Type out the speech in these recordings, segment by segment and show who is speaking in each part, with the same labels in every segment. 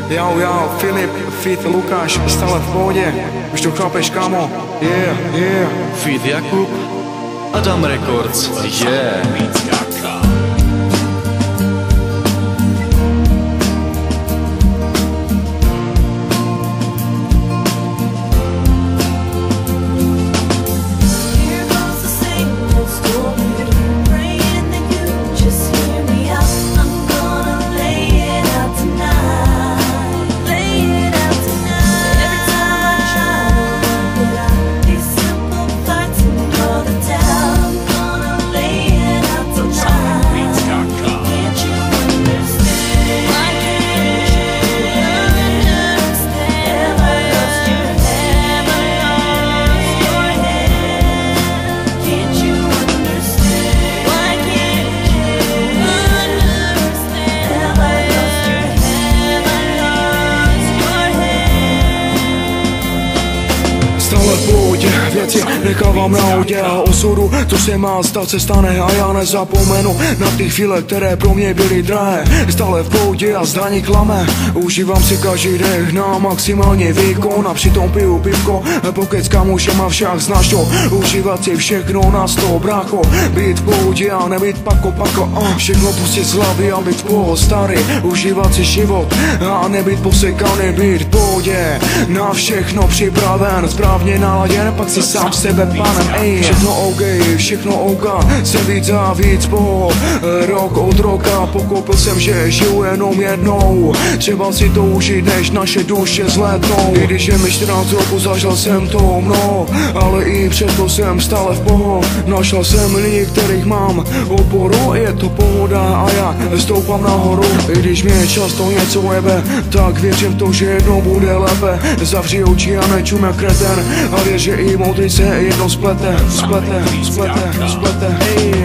Speaker 1: Jau, Filip, Fit, Lukáš, stále v pohodě, už to chápeš, kámo, yeah.
Speaker 2: Fit Jakub, Adam Records, yeah.
Speaker 1: Věci nechávám na uděl osudu, co se má stát, se stane a já nezapomenu na ty chvíle, které pro mě byly drahé. Stále v pohodě a zdaní klame, užívám si každý dech na maximální výkon a přitom piju pivko, pokec s kamušema však znáš to, užívat si všechno na 100, brácho, být v pohodě a nebýt pako, všechno pustit z hlavy a být v pohodě starý, užívat si život a nebýt posekaný, být v pohodě, na všechno připraven, správně naladěn, pak si sám sebe panem, ej. Všechno OK, se víc a víc po rok od roka, pochopil jsem, že žiju jenom jednou, třeba si to užít, než naše duše zletnou. I když je mi 14 roku, zažil jsem to mnoho, ale i přesto jsem stále v pohodě. Našel jsem lidi, kterých mám oporu, je to pohoda a já stoupám nahoru. I když mě často něco jebe, tak věřím v to, že jednou bude lépe. Zavři oči a nečum jak kreten a věř, že i moudrý se jedno splete, hey.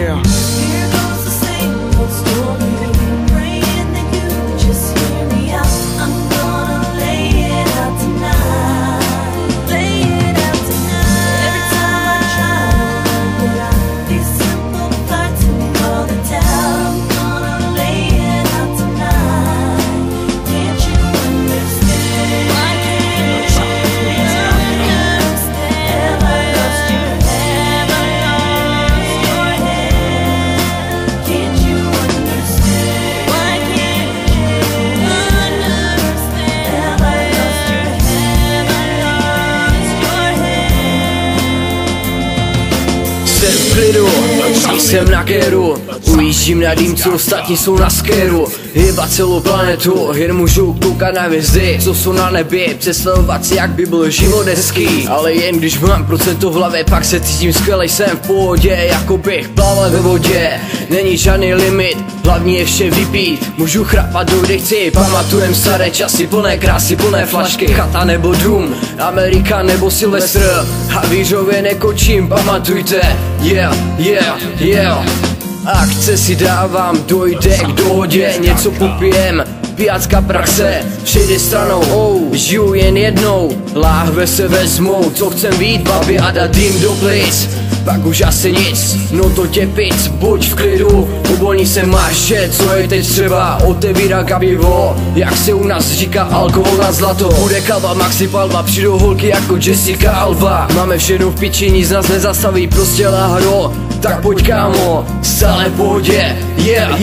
Speaker 3: Jsem na kéru, ujíždím na dým, co ostatní jsou na skéru. Hýbat celou planetu, jen můžu koukat na hvězdy, co jsou na nebi, představovat si, jak by byl život hezký. Ale jen když mám procento v hlavě, pak se cítím skvělej, jsem v pohodě, jako bych plaval ve vodě. Není žádný limit, hlavní ještě vypít, můžu chrapat dokdy chci. Pamatujem staré časy, plné krásy, plné flašky, chata nebo dům, Amerika nebo Silvestr. A vířově nekočím, pamatujte, yeah. Akce si dávám, dojde k dohodě, něco popijem, pijácká praxe, přejde stranou, žiju jen jednou, láhve se vezmou, co chcem vít, babi a dát dým do plic. Pak už asi nic, no to tě pic, buď v klidu, uvolní se máše, co je teď třeba, otevírá pivo, jak se u nás říká, alkohol na zlato. Bude kalba, Maxi Palva, přijdou holky jako Jessica Alba, máme všechno v piči, nic nás nezastaví, prostě láhro, tak pojď kámo, stále v pohodě, yeah.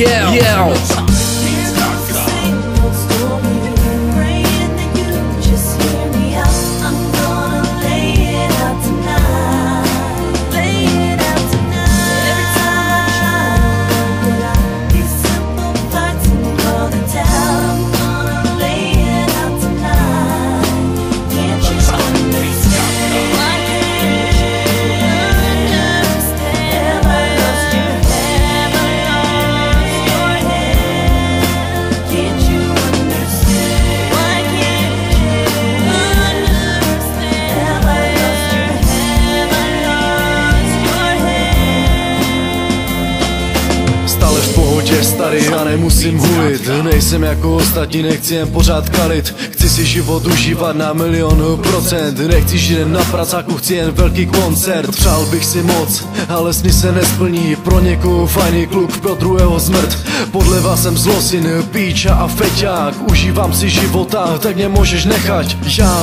Speaker 2: Starý a nemůžu nemusím hulit, nejsem jako ostatní, nechci jen pořád kalit. Chci si život užívat na 1,000,000%. Nechci žít jen na pracáku, chci jen velký koncert. Přál bych si moc, ale sny se nesplní. Pro někoho fajný kluk, pro druhého zmrt. Podle vás jsem zlosin, píča a feťák. Užívám si života, tak mě můžeš nechat. Já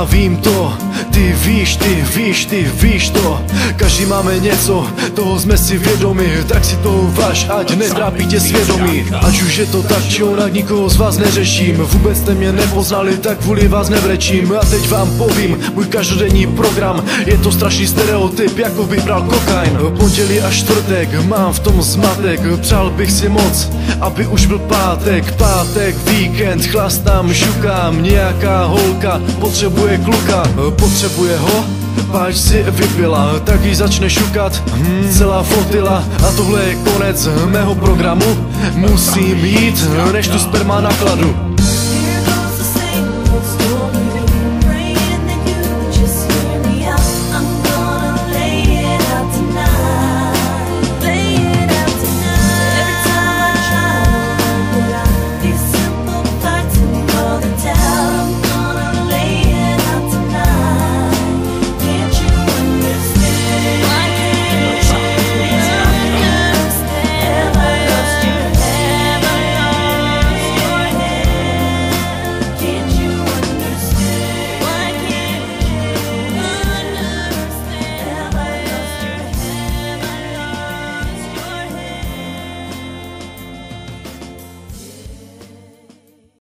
Speaker 2: vím to. Ty víš to. Každý máme něco, toho jsme si vědomi. Tak si to uvaž, ať netrápí tě svědomí. Ať už je to tak či onak, nikoho z vás neřeším. Vůbec jste mě nepoznali, tak kvůli vás nevrečím. A teď vám povím, můj každodenní program. Je to strašný stereotyp, jako bych bral kokain. Pondělí a čtvrtek, mám v tom zmatek. Přál bych si moc, aby už byl pátek. Víkend, chlastám, šukám. Nějaká holka potřebuje kluka. Potřebuje ho? Páč si vypila, tak ji začne šukat celá flotila. A tohle je konec mého programu. Musím jít, než tu sperma nakladu.